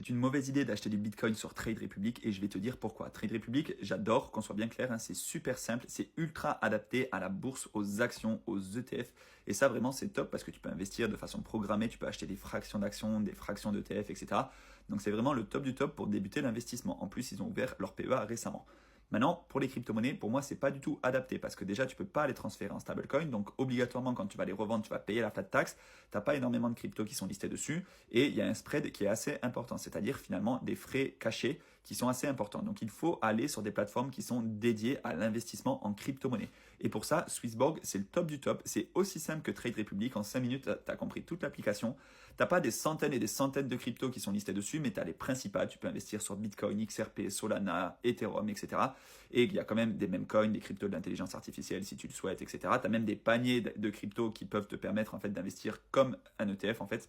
C'est une mauvaise idée d'acheter du Bitcoin sur Trade Republic et je vais te dire pourquoi. Trade Republic, j'adore, qu'on soit bien clair, hein, c'est super simple, c'est ultra adapté à la bourse, aux actions, aux ETF. Et ça vraiment c'est top parce que tu peux investir de façon programmée, tu peux acheter des fractions d'actions, des fractions d'ETF, etc. Donc c'est vraiment le top du top pour débuter l'investissement. En plus, ils ont ouvert leur PEA récemment. Maintenant, pour les crypto-monnaies, pour moi, c'est pas du tout adapté parce que déjà, tu peux pas les transférer en stablecoin. Donc, obligatoirement, quand tu vas les revendre, tu vas payer la flat tax. T'as pas énormément de cryptos qui sont listés dessus et il y a un spread qui est assez important, c'est-à-dire finalement des frais cachés qui sont assez importants. Donc, il faut aller sur des plateformes qui sont dédiées à l'investissement en crypto-monnaie. Et pour ça, Swissborg, c'est le top du top. C'est aussi simple que Trade Republic. En 5 minutes, tu as compris toute l'application. T'as pas des centaines et des centaines de cryptos qui sont listés dessus, mais tu as les principales. Tu peux investir sur Bitcoin, XRP, Solana, Ethereum, etc. Et il y a quand même des mêmes coins, des cryptos de l'intelligence artificielle si tu le souhaites, etc. Tu as même des paniers de cryptos qui peuvent te permettre en fait d'investir comme un ETF en fait.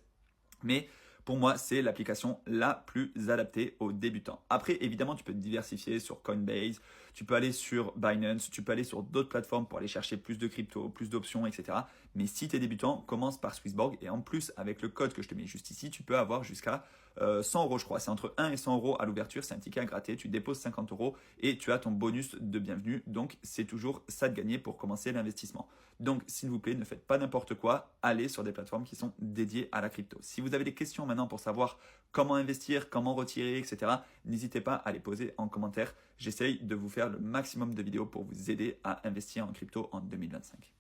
Mais pour moi, c'est l'application la plus adaptée aux débutants. Après, évidemment, tu peux te diversifier sur Coinbase, tu peux aller sur Binance, tu peux aller sur d'autres plateformes pour aller chercher plus de crypto, plus d'options, etc. Mais si tu es débutant, commence par Swissborg. Et en plus, avec le code que je te mets juste ici, tu peux avoir jusqu'à 100 € je crois. C'est entre 1 et 100 € à l'ouverture, c'est un ticket à gratter. Tu déposes 50 € et tu as ton bonus de bienvenue. Donc, c'est toujours ça de gagner pour commencer l'investissement. Donc, s'il vous plaît, ne faites pas n'importe quoi. Allez sur des plateformes qui sont dédiées à la crypto. Si vous avez des questions maintenant pour savoir comment investir, comment retirer, etc., n'hésitez pas à les poser en commentaire. J'essaye de vous faire le maximum de vidéos pour vous aider à investir en crypto en 2025.